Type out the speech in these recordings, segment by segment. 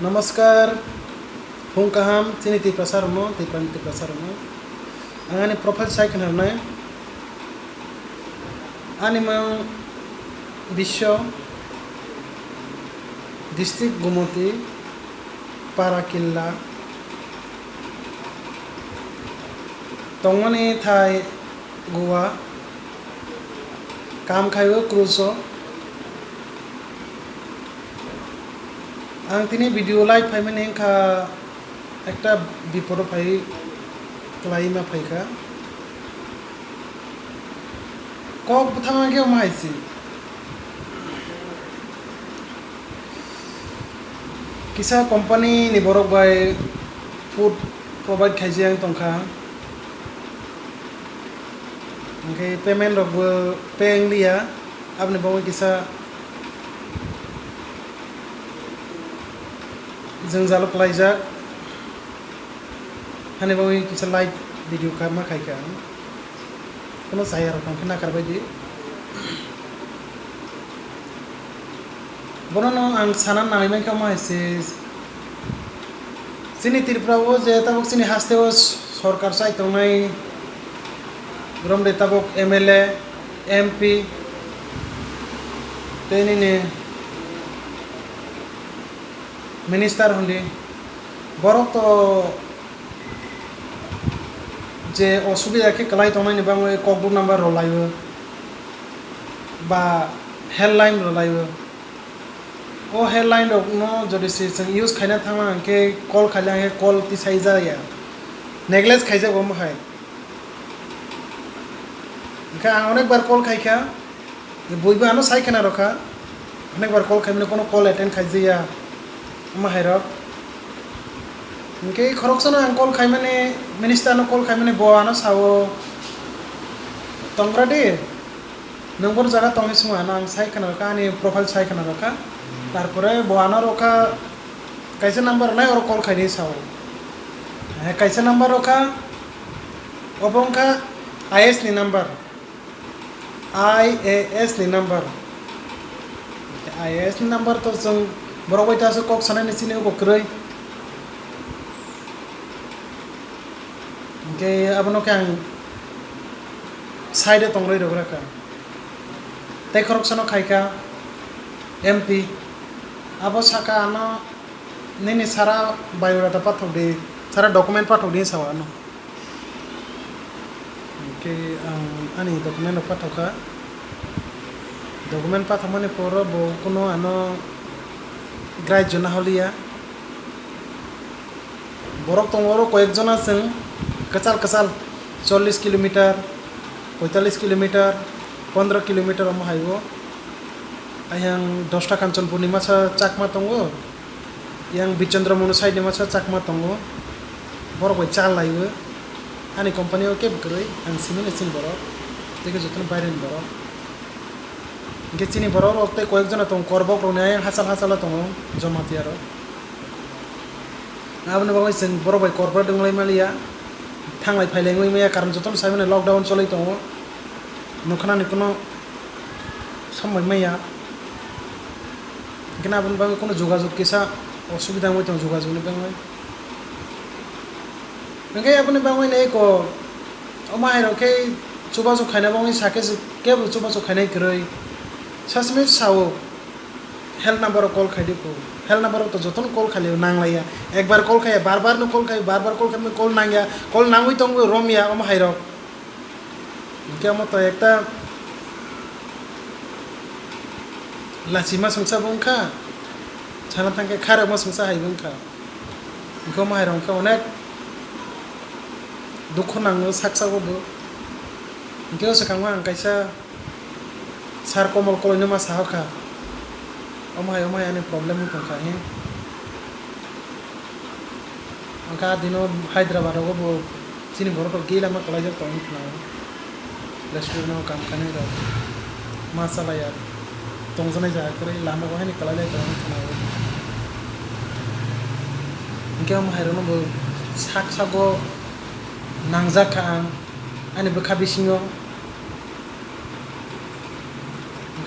नमस्कार फुंकाहाम तिनी ती प्रसारनो ती प्रांति प्रसारनो आंनि प्रोफाइल साइकन हरनाय आंनि मां विश्व डिस्ट्रिक्ट गुमती पाराकिल्ला तंगमनि थाय गोवा काम खायो क्रूजो आं तिनी भिडियो लाइट फाइमाने का एकटा बिपद फाइ क्लाइमा फाइका कब थामा के माइसी किसा कंपनी नि बरक बाय फूड प्रोवाइड खाइजे आं तंखा ओंखे पेमेंट रबो पेंग लिया आपने बावै किसा जों जालक लाइजाक हाने बावै किसा लाइट भिडियो का मा खाइका कोनो जाया रकम के नाकार बायदि बननो आं साना नायमाय का माइसे सिनि तिरफ्रावो जे ताबक सिनि हास्तेव सरकार साइ तंनाय ग्रमदे ताबक एमएलए एमपी तेनिने मिनिस्टार हुंदी बरक तो जे असुबिदा के कलाई तंनाय बांगै ककबुक नाम्बार रलायो बा हेल्पलाइन रलायो ओ हेल्पलाइन रकनो जदि जों यूज खायना थांना के कल खायला के कल तिसाइ जाया नेग्लेक्ट खायजा गमहाय का आं अनेक बार कल खाइखा बयबो आनो साइखाना रखा अनेक बार कल खायमाने कोनो कल एटेन्ड खायजिया माहायरक इनके खरकसनो आं कल खायमाने मिनिस्टारनो कल खायमाने बआनो सावो तंग्रादे नंबर जागा तंगै सुमाना आं साइखाना रखा आंनि प्रोफाइल साइखाना रखा तारपरे बआनो रखा कैसे नंबर नाय और कल खायनि सावो कैसे नंबर रखा अबंका आईएस नि नंबर IAS नि नंबर IAS नि नंबर तो जों बरक बायतासो कक सानाय निसिनि बक्रै के अबनो के आं साइड तंग्रै रगराका तै खरकसनो खायका MP abo saka ano nini सारा बायोडाटा पाठौदे सारा डकुमेन्ट पाठौदे सावानो के आंनि डकुमेन्ट पाठौका डकुमेन्ट पाठौमाने पर बो कोनो आनो ग्राह्य नाहलिया बरक तंगरो कयेकजना जों कचाल कचाल 40 किलोमीटर 45 किलोमीटर 15 किलोमीटर अम हाइबो आयां 10टा कांचनपुरनि मासा चाकमा तंगो yang बिचन्द्र मनु साइड नि मासा चाकमा तंगो बरक बाय चाल लाइबो आंनि कम्पानियाव के बक्रै आं सिमिने सिन बरक तेके जतन बायरेन बरक के चिनि बरक रक्ते कयेकजना तंग करबक रनाय हासाल हासाला तंगो जमातियारो आबनो बावै जों बरक बाय करबा दंलाय मालिया थांलाय फायलाय मैया कारण जतन साइमाने लकडाउन चलै तंगो नखनानि कोनो समय मैया केना आबनो बावै कोनो जोगाजोग केसा असुबिदा मै तंग जोगाजोग नि बावै नंगे अपने बावै नै को अमाय रखे चुबा जो खायना बावै साके के चुबा जो खायनाय गरै सासमे सावो हेल्प नंबर कॉल खायदे को हेल्प नंबर तो जतन कॉल खालियो नांलाया एक बार कॉल खाया बार बार नो कॉल खाय बार बार कॉल खाय कॉल नांगया कॉल नांगै तंग रमिया अमाय रक के मत एकटा लाचिमा संसा बंखा छाना थांके खारे म संसा हायबंखा इखौ माय रंखा अनेक दुख नाङो साकसागोबो इखौ सखांमा आं कायसा सार कमल कलैनो मा साहखा अमाय आनि प्रब्लेम होतंखा हे अंका दिनो हैदराबादावबो चिनि बरक गेला मा कलाइजर तंखना रेस्टुरेन्टआव काम खाने र मा सालाया तंजनाय जाखरै लामा बहायनि कलाइलाय तंखना इखौ मायरनबो साकसागो नांजाखा आंनि बोखा बिसिङो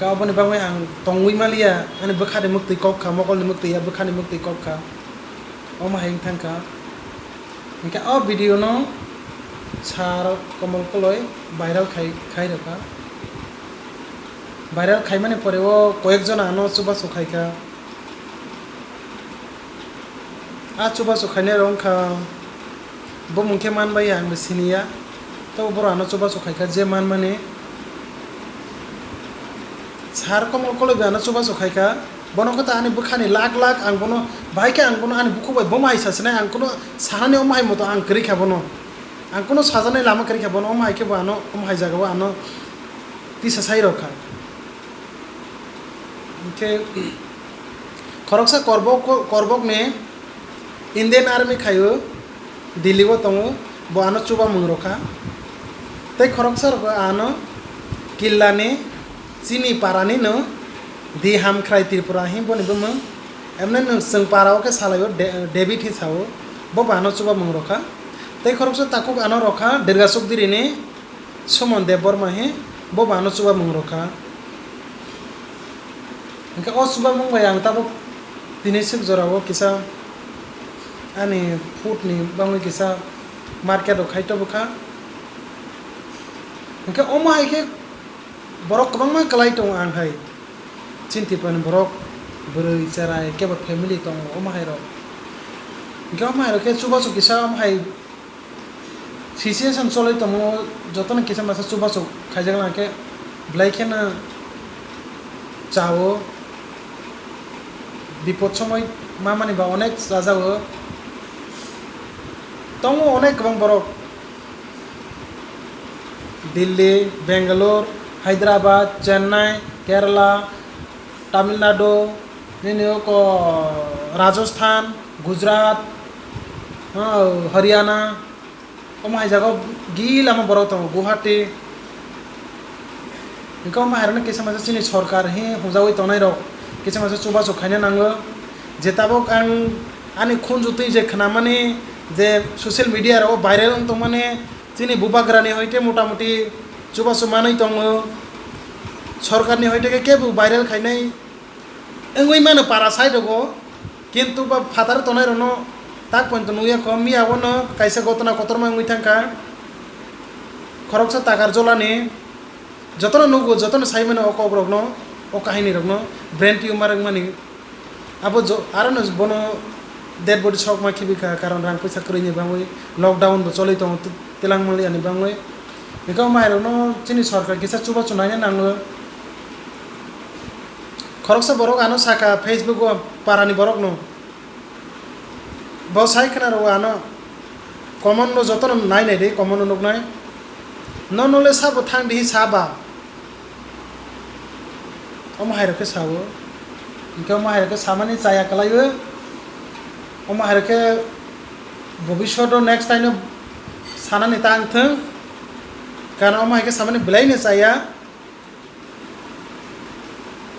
गावबोनि बावै आं तंगै मालिया आंनि बोखानि मुक्ति कक्का मगलनि मुक्तिया बोखानि मुक्ति कक्का Omahing tangka. Ingka video no sar komal koloi viral khai raka. Viral khai mane pore o koyekjon ano chuba sukhaika. Chuba sukhaine rongkha bo mungke man bai ang siniya. To boro ano chuba sukhaika je man mane sar komal koloi ano chuba sukhaika. Bono kata ani bukhani lak ang bono baike ang bono ani buku bai bomai sasne ang kono sahane omai moto ang kri khabono ang kono sajane lama kri khabono omai ke bano omai jaga wa ano tisa sai rokha ke khoroksa korbok ne Indian Army khayo Delhi go tongo bo ano chuba mung rokha tei khoroksa ro ano killane chini parani no di ham krai Tripura hi boni bum emne sung parao ke salayo David hi sao bo bano chuba mung rokha tei khoroksa takuk ano rokha dergasuk dirine Somon Deborma hi bo bano chuba mung rokha ingka o chuba mung bayang tabo tinisik jorao kisa ani food ni bangui kisa market ro khaito bukha ingka oma hai ke borok kabang ma kalai tong ang hai cinti pan borok berui cerai ke family tong oma hai ro ingka oma hai ro ke chuba su kisa oma hai situation soloi tomo jotona kisa masa chuba su khaijang la ke blai khena chao বিপদ সময় মামানি বা অনেক রাজাও তমো অনেক এবং বড় দিল্লি বেঙ্গালোর হায়দ্রাবাদ চেন্নাই কেরালা তামিলনাডু নিনিওক রাজস্থান গুজরাট হরিয়ানা ওমাই জায়গা গিল আমার বড় তম গুয়াহাটি ইনকা মাহারনে কেসা মাঝে চিনি সরকার হি হুজাওই তনাই রক কিছু মাসে চুবা চুখাইনে নাঙ্গো যে তাবক আং আনি খুন জুতই যে খানামানি যে সোশ্যাল মিডিয়ার ও ভাইরাল তো মানে চিনি বুবাগ্রানি হইতে মোটামুটি চুবা চুমানই দङ সরকারনি হইতে কে ভাইরাল খাইনাই ওই মানে পারা সাই দগ কিন্তু বা ফাতার তনাই রনো তাক পয়েন্ট নুয়ে কমি আবনো কাইসা গতনা কতরমা উই থাকা খরকসা টাকার জলানি যতন নুগো যতন সাইমেন অকগ্রগ্ন o kahini rokno brain tumor mani abo arano bono dead body shock ma khibi karon rang paisa kroini bangoi lockdown bo choloi tong telang mali ani bangoi nikau mai rokno chini sarkar kisa chuba chunaina nanglo khoroksa borok ano saka Facebook o parani borok no bo sai khana ro ano common no joton nai nai de common no nai no nole sabo thang di saba Omahirake sawo, ingka omahirake samani caya kalayo, omahirake bobishodo next time sana ni tang theng, karena omahirake samani belai ni caya,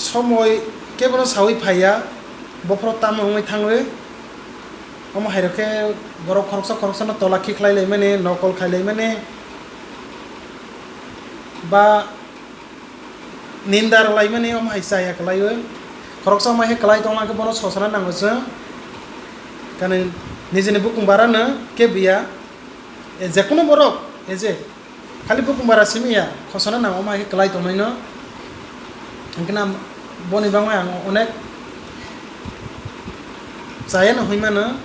somoy kebono sawi phaya, bopro tamu ngai thangwe, omahirake borok khoroksa no tolaki khlai lai mane, nokol khlai lai mane, ba nindar lai mane om hai saya kalai khoroksa ma he kalai tong ke bono sosana nangose kane nijene bukum barana ke biya e je kono borok e je khali bukum bara simiya khosana nang om he kalai tong no angkana boni bangma ang onek saya no hoimana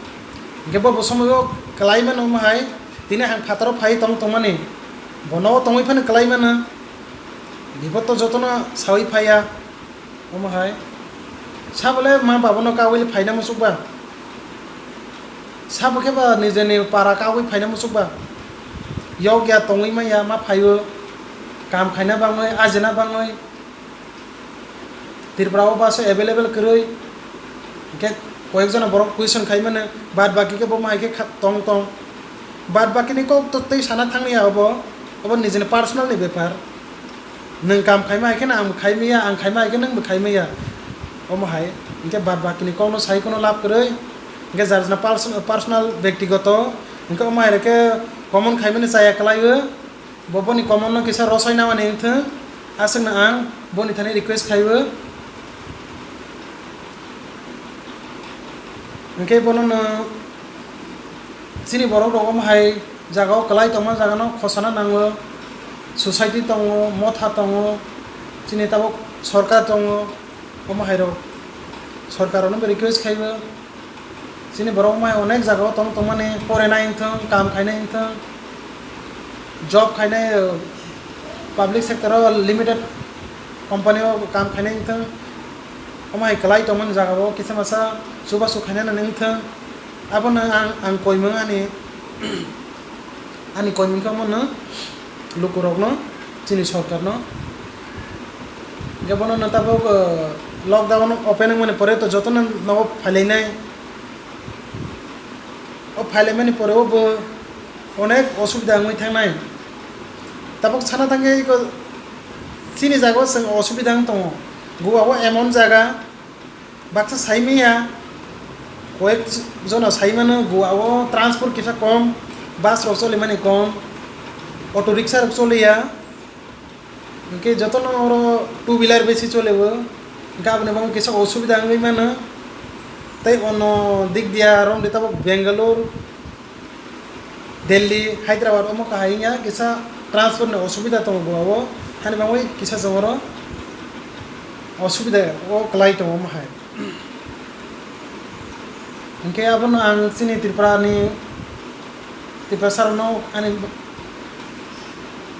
ge bo somoyo kalai man om hai tine hang phataro phai tong tomani bono tongoi phane kalai mana বিপদ যতনা সাউই ফাইয়া ওমাহাই সাবলে মা বাবনো কাউই ফাইনা মুসুকবা সাবকে বা নিজেনি পারা কাউই ফাইনা মুসুকবা ইয়াও গিয়া তংই মাইয়া মা ফাইও কাম খাইনা বাংই আজেনা বাংই তিরপ্রাও বাসে अवेलेबल করই কে কয়েকজন বড় কুইশন খাই মানে বাদ বাকিকে বমাইকে তং তং বাদ বাকিনি কক ততেই সানা থাংনিয়া হবো অব নিজেনি পার্সোনাল নি ব্যাপার neng kam khaima ke na am khaimiya ang khaima ke neng khaimiya omahai inke bad bakini kono sai kono lab koroi inke jarna personal ব্যক্তিগত inke omahai ke common khaimani saya kalaiwe boboni common no kisa rosai na mane inthe asang na ang boni thani request khaiwe Engke bono sini borok rok mahai jagao kalai tongma jagano khosana nango society tongo motha tongo sini tabok sarkar tongo o mahai rok sarkar no request khaibo sini borok mahai onek jagao tongmani porenai ingthang kam khainai ingthang job khainai public sector limited company kam khainai ingthang o mahai kalai tongman jagao kisa masa suba sukhainai na ingthang abono ang koimong ani koimong ka mono lukurok no chini sarkar no gebono na tabok lockdown opening mane pore to joto na no phaleinai o phailemaini pore o onek osubida ngoi thangnai tabok sana thange ko chini jago sing osubida tongo guwa emon jaga baksa saimiya কয়েক জন সাইমানো গোয়াও transport কিসা কম বাস rock চলে মানে কম auto rickshaw rock চলিয়া ইনকে যত নর two wheeler বেশি চলেব গাবনে বাং কিসা অসুবিধা হই মানে তাই অন্য দিক দিয়া রম দিতাব বেঙ্গালোর দিল্লি হায়দ্রাবাদ অমো কাহাইয়া কিসা ট্রান্সপোর্ট অসুবিধা তো গোয়াও হানি বাং কিসা জমর অসুবিধা ও ক্লাই তো মাহাই Engke abono ang sini Tripura sarno ani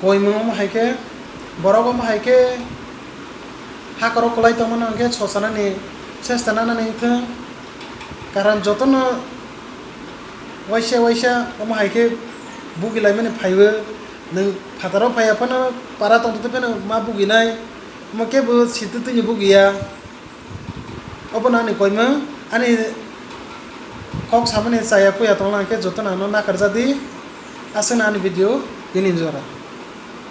koimong mahaike borok mahaike hakaro kolai tomano engke chosana ni chestana na ningtha karan jotono waisa mahaike bugilai mane phaibo nang phataro phaiapano para tongte peno ma bugilai make bo situ tu bugiya abono ani koimong ani kok samane saya puya tolna ke joto nano na karjadi asana ani video dinin jora